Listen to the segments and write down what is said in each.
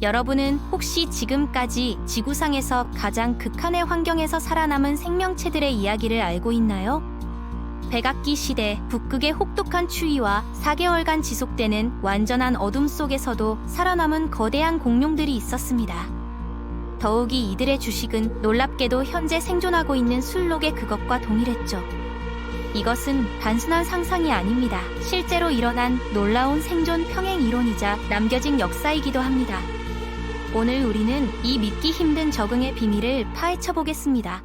여러분은 혹시 지금까지 지구상에서 가장 극한의 환경에서 살아남은 생명체들의 이야기를 알고 있나요? 백악기 시대 북극의 혹독한 추위와 4개월간 지속되는 완전한 어둠 속에서도 살아남은 거대한 공룡들이 있었습니다. 더욱이 이들의 주식은 놀랍게도 현재 생존하고 있는 술록의 그것과 동일했죠. 이것은 단순한 상상이 아닙니다. 실제로 일어난 놀라운 생존 평행 이론이자 남겨진 역사이기도 합니다. 오늘 우리는 이 믿기 힘든 적응의 비밀을 파헤쳐 보겠습니다.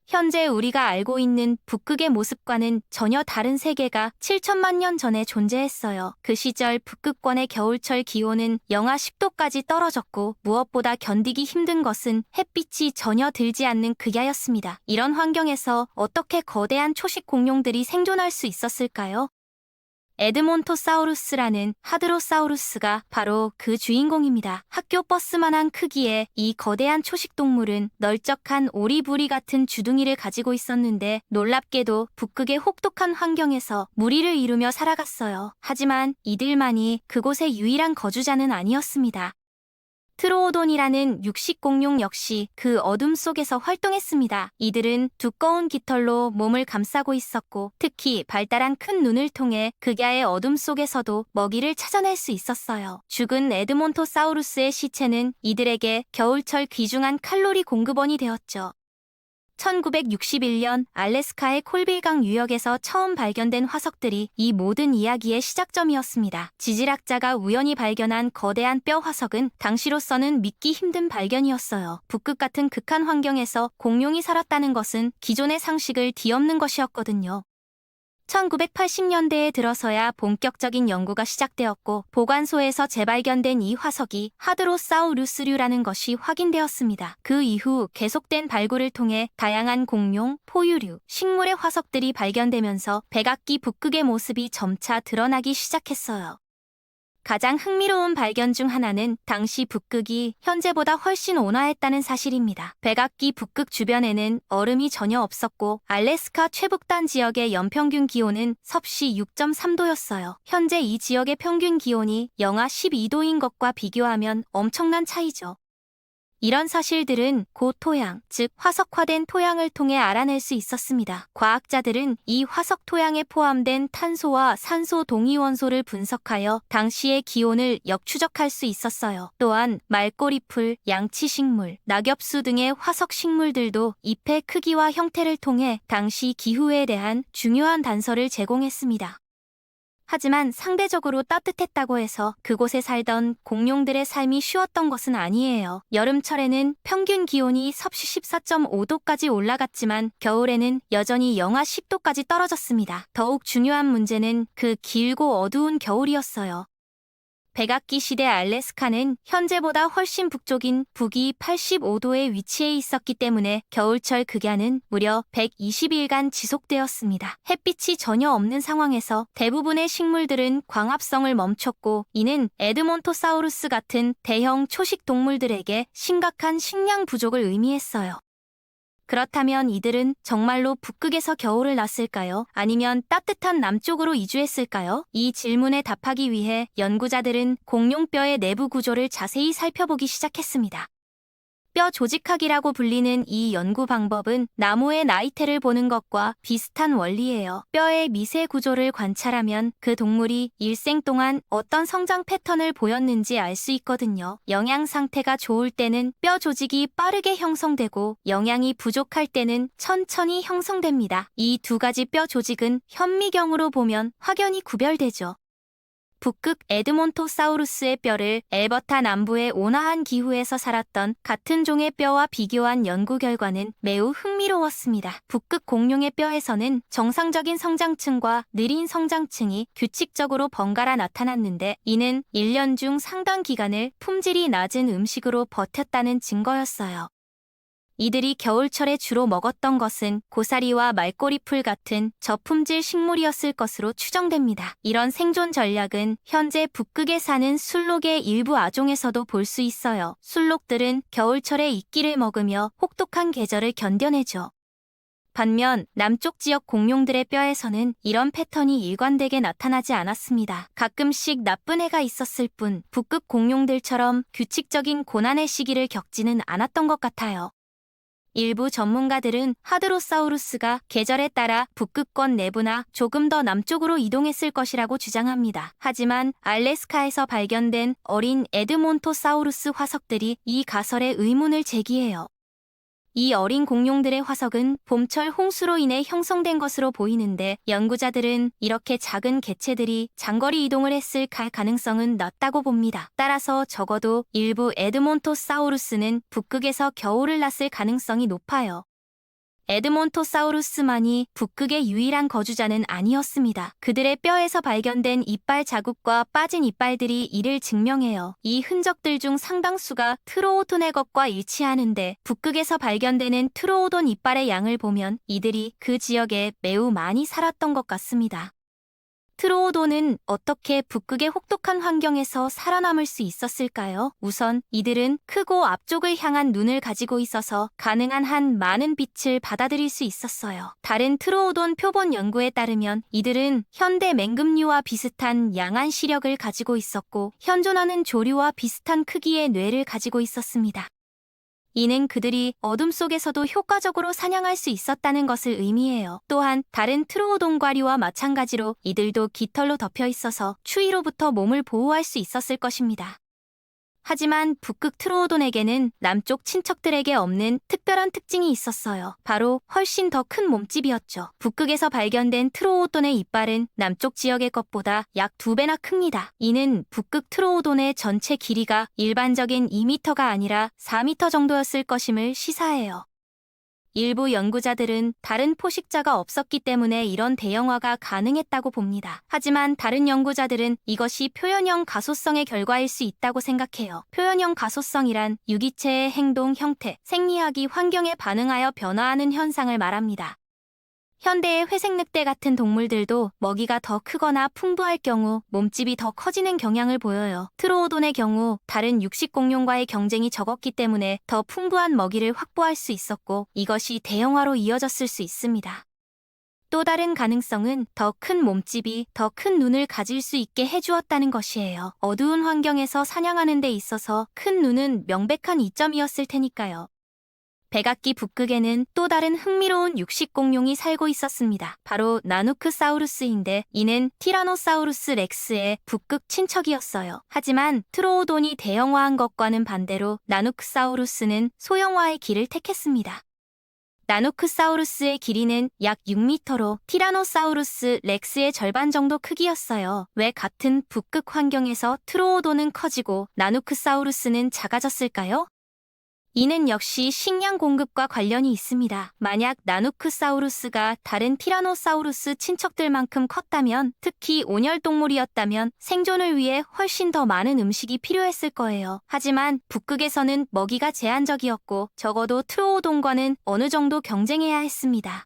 현재 우리가 알고 있는 북극의 모습과는 전혀 다른 세계가 7천만 년 전에 존재했어요. 그 시절 북극권의 겨울철 기온은 영하 10도까지 떨어졌고 무엇보다 견디기 힘든 것은 햇빛이 전혀 들지 않는 극야였습니다. 이런 환경에서 어떻게 거대한 초식 공룡들이 생존할 수 있었을까요? 에드몬토사우루스라는 하드로사우루스가 바로 그 주인공입니다. 학교 버스만한 크기의 이 거대한 초식동물은 널쩍한 오리부리 같은 주둥이를 가지고 있었는데 놀랍게도 북극의 혹독한 환경에서 무리를 이루며 살아갔어요. 하지만 이들만이 그곳의 유일한 거주자는 아니었습니다. 트로오돈이라는 육식공룡 역시 그 어둠 속에서 활동했습니다. 이들은 두꺼운 깃털로 몸을 감싸고 있었고 특히 발달한 큰 눈을 통해 극야의 어둠 속에서도 먹이를 찾아낼 수 있었어요. 죽은 에드몬토사우루스의 시체는 이들에게 겨울철 귀중한 칼로리 공급원이 되었죠. 1961년 알래스카의 콜빌강 유역에서 처음 발견된 화석들이 이 모든 이야기의 시작점이었습니다. 지질학자가 우연히 발견한 거대한 뼈 화석은 당시로서는 믿기 힘든 발견이었어요. 북극 같은 극한 환경에서 공룡이 살았다는 것은 기존의 상식을 뒤엎는 것이었거든요. 1980년대에 들어서야 본격적인 연구가 시작되었고 보관소에서 재발견된 이 화석이 하드로사우루스류라는 것이 확인되었습니다. 그 이후 계속된 발굴을 통해 다양한 공룡, 포유류, 식물의 화석들이 발견되면서 백악기 북극의 모습이 점차 드러나기 시작했어요. 가장 흥미로운 발견 중 하나는 당시 북극이 현재보다 훨씬 온화했다는 사실입니다. 백악기 북극 주변에는 얼음이 전혀 없었고 알래스카 최북단 지역의 연평균 기온은 섭씨 6.3도였어요. 현재 이 지역의 평균 기온이 영하 12도인 것과 비교하면 엄청난 차이죠. 이런 사실들은 고토양, 즉 화석화된 토양을 통해 알아낼 수 있었습니다. 과학자들은 이 화석 토양에 포함된 탄소와 산소 동위원소를 분석하여 당시의 기온을 역추적할 수 있었어요. 또한 말꼬리풀, 양치식물, 낙엽수 등의 화석 식물들도 잎의 크기와 형태를 통해 당시 기후에 대한 중요한 단서를 제공했습니다. 하지만 상대적으로 따뜻했다고 해서 그곳에 살던 공룡들의 삶이 쉬웠던 것은 아니에요. 여름철에는 평균 기온이 섭씨 14.5도까지 올라갔지만 겨울에는 여전히 영하 10도까지 떨어졌습니다. 더욱 중요한 문제는 그 길고 어두운 겨울이었어요. 백악기 시대 알래스카는 현재보다 훨씬 북쪽인 북위 85도에 위치해 있었기 때문에 겨울철 극야는 무려 120일간 지속되었습니다. 햇빛이 전혀 없는 상황에서 대부분의 식물들은 광합성을 멈췄고 이는 에드몬토사우루스 같은 대형 초식 동물들에게 심각한 식량 부족을 의미했어요. 그렇다면 이들은 정말로 북극에서 겨울을 났을까요? 아니면 따뜻한 남쪽으로 이주했을까요? 이 질문에 답하기 위해 연구자들은 공룡뼈의 내부 구조를 자세히 살펴보기 시작했습니다. 뼈 조직학이라고 불리는 이 연구 방법은 나무의 나이테를 보는 것과 비슷한 원리예요. 뼈의 미세 구조를 관찰하면 그 동물이 일생 동안 어떤 성장 패턴을 보였는지 알 수 있거든요. 영양 상태가 좋을 때는 뼈 조직이 빠르게 형성되고 영양이 부족할 때는 천천히 형성됩니다. 이 두 가지 뼈 조직은 현미경으로 보면 확연히 구별되죠. 북극 에드몬토사우루스의 뼈를 엘버타 남부의 온화한 기후에서 살았던 같은 종의 뼈와 비교한 연구 결과는 매우 흥미로웠습니다. 북극 공룡의 뼈에서는 정상적인 성장층과 느린 성장층이 규칙적으로 번갈아 나타났는데 이는 1년 중 상당 기간을 품질이 낮은 음식으로 버텼다는 증거였어요. 이들이 겨울철에 주로 먹었던 것은 고사리와 말꼬리풀 같은 저품질 식물이었을 것으로 추정됩니다. 이런 생존 전략은 현재 북극에 사는 술록의 일부 아종에서도 볼 수 있어요. 술록들은 겨울철에 이끼를 먹으며 혹독한 계절을 견뎌내죠. 반면 남쪽 지역 공룡들의 뼈에서는 이런 패턴이 일관되게 나타나지 않았습니다. 가끔씩 나쁜 해가 있었을 뿐 북극 공룡들처럼 규칙적인 고난의 시기를 겪지는 않았던 것 같아요. 일부 전문가들은 하드로사우루스가 계절에 따라 북극권 내부나 조금 더 남쪽으로 이동했을 것이라고 주장합니다. 하지만 알래스카에서 발견된 어린 에드몬토사우루스 화석들이 이 가설에 의문을 제기해요. 이 어린 공룡들의 화석은 봄철 홍수로 인해 형성된 것으로 보이는데 연구자들은 이렇게 작은 개체들이 장거리 이동을 했을 가능성은 낮다고 봅니다. 따라서 적어도 일부 에드몬토사우루스는 북극에서 겨울을 났을 가능성이 높아요. 에드몬토사우루스만이 북극의 유일한 거주자는 아니었습니다. 그들의 뼈에서 발견된 이빨 자국과 빠진 이빨들이 이를 증명해요. 이 흔적들 중 상당수가 트로오돈의 것과 일치하는데 북극에서 발견되는 트로오돈 이빨의 양을 보면 이들이 그 지역에 매우 많이 살았던 것 같습니다. 트로오돈은 어떻게 북극의 혹독한 환경에서 살아남을 수 있었을까요? 우선 이들은 크고 앞쪽을 향한 눈을 가지고 있어서 가능한 한 많은 빛을 받아들일 수 있었어요. 다른 트로오돈 표본 연구에 따르면 이들은 현대 맹금류와 비슷한 양한 시력을 가지고 있었고 현존하는 조류와 비슷한 크기의 뇌를 가지고 있었습니다. 이는 그들이 어둠 속에서도 효과적으로 사냥할 수 있었다는 것을 의미해요. 또한 다른 트로오돈과류와 마찬가지로 이들도 깃털로 덮여 있어서 추위로부터 몸을 보호할 수 있었을 것입니다. 하지만 북극 트로오돈에게는 남쪽 친척들에게 없는 특별한 특징이 있었어요. 바로 훨씬 더 큰 몸집이었죠. 북극에서 발견된 트로오돈의 이빨은 남쪽 지역의 것보다 약 2배나 큽니다. 이는 북극 트로오돈의 전체 길이가 일반적인 2m가 아니라 4m 정도였을 것임을 시사해요. 일부 연구자들은 다른 포식자가 없었기 때문에 이런 대형화가 가능했다고 봅니다. 하지만 다른 연구자들은 이것이 표현형 가소성의 결과일 수 있다고 생각해요. 표현형 가소성이란 유기체의 행동, 형태, 생리학이 환경에 반응하여 변화하는 현상을 말합니다. 현대의 회색늑대 같은 동물들도 먹이가 더 크거나 풍부할 경우 몸집이 더 커지는 경향을 보여요. 트로오돈의 경우 다른 육식공룡과의 경쟁이 적었기 때문에 더 풍부한 먹이를 확보할 수 있었고 이것이 대형화로 이어졌을 수 있습니다. 또 다른 가능성은 더 큰 몸집이 더 큰 눈을 가질 수 있게 해주었다는 것이에요. 어두운 환경에서 사냥하는 데 있어서 큰 눈은 명백한 이점이었을 테니까요. 백악기 북극에는 또 다른 흥미로운 육식공룡이 살고 있었습니다. 바로 나누크사우루스인데 이는 티라노사우루스 렉스의 북극 친척이었어요. 하지만 트로오돈이 대형화한 것과는 반대로 나누크사우루스는 소형화의 길을 택했습니다. 나누크사우루스의 길이는 약 6m로 티라노사우루스 렉스의 절반 정도 크기였어요. 왜 같은 북극 환경에서 트로오돈은 커지고 나누크사우루스는 작아졌을까요? 이는 역시 식량 공급과 관련이 있습니다. 만약 나누크사우루스가 다른 티라노사우루스 친척들만큼 컸다면, 특히 온혈동물이었다면 생존을 위해 훨씬 더 많은 음식이 필요했을 거예요. 하지만 북극에서는 먹이가 제한적이었고 적어도 트로오돈과는 어느 정도 경쟁해야 했습니다.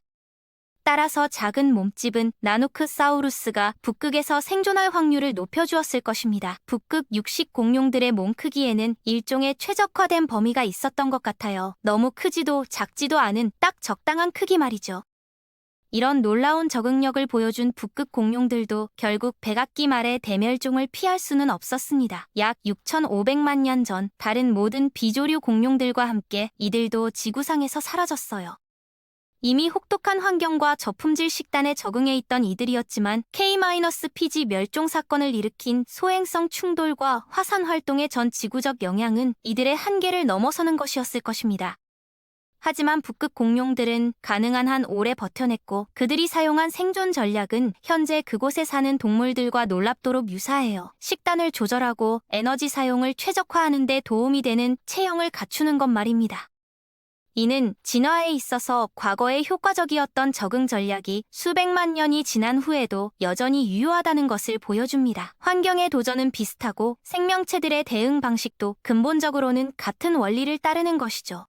따라서 작은 몸집은 나누크사우루스가 북극에서 생존할 확률을 높여주었을 것입니다. 북극 육식 공룡들의 몸 크기에는 일종의 최적화된 범위가 있었던 것 같아요. 너무 크지도 작지도 않은 딱 적당한 크기 말이죠. 이런 놀라운 적응력을 보여준 북극 공룡들도 결국 백악기 말의 대멸종을 피할 수는 없었습니다. 약 6,500만 년 전 다른 모든 비조류 공룡들과 함께 이들도 지구상에서 사라졌어요. 이미 혹독한 환경과 저품질 식단에 적응해 있던 이들이었지만 K-PG 멸종 사건을 일으킨 소행성 충돌과 화산 활동의 전 지구적 영향은 이들의 한계를 넘어서는 것이었을 것입니다. 하지만 북극 공룡들은 가능한 한 오래 버텨냈고 그들이 사용한 생존 전략은 현재 그곳에 사는 동물들과 놀랍도록 유사해요. 식단을 조절하고 에너지 사용을 최적화하는 데 도움이 되는 체형을 갖추는 것 말입니다. 이는 진화에 있어서 과거에 효과적이었던 적응 전략이 수백만 년이 지난 후에도 여전히 유효하다는 것을 보여줍니다. 환경의 도전은 비슷하고 생명체들의 대응 방식도 근본적으로는 같은 원리를 따르는 것이죠.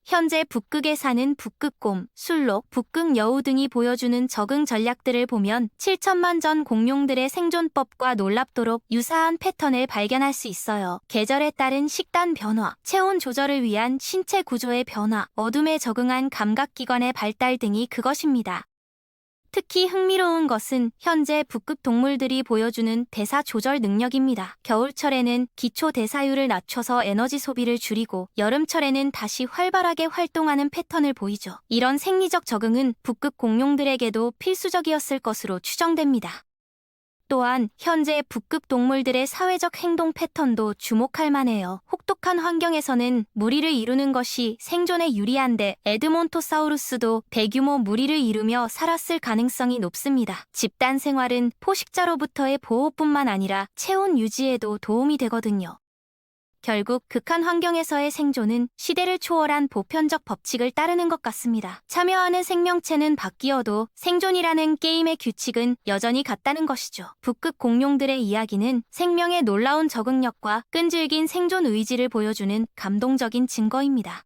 현재 북극에 사는 북극곰, 술록, 북극여우 등이 보여주는 적응 전략들을 보면 7천만 전 공룡들의 생존법과 놀랍도록 유사한 패턴을 발견할 수 있어요. 계절에 따른 식단 변화, 체온 조절을 위한 신체 구조의 변화, 어둠에 적응한 감각기관의 발달 등이 그것입니다. 특히 흥미로운 것은 현재 북극 동물들이 보여주는 대사 조절 능력입니다. 겨울철에는 기초 대사율을 낮춰서 에너지 소비를 줄이고 여름철에는 다시 활발하게 활동하는 패턴을 보이죠. 이런 생리적 적응은 북극 공룡들에게도 필수적이었을 것으로 추정됩니다. 또한 현재 북극 동물들의 사회적 행동 패턴도 주목할 만해요. 혹독한 환경에서는 무리를 이루는 것이 생존에 유리한데 에드몬토사우루스도 대규모 무리를 이루며 살았을 가능성이 높습니다. 집단 생활은 포식자로부터의 보호뿐만 아니라 체온 유지에도 도움이 되거든요. 결국 극한 환경에서의 생존은 시대를 초월한 보편적 법칙을 따르는 것 같습니다. 참여하는 생명체는 바뀌어도 생존이라는 게임의 규칙은 여전히 같다는 것이죠. 북극 공룡들의 이야기는 생명의 놀라운 적응력과 끈질긴 생존 의지를 보여주는 감동적인 증거입니다.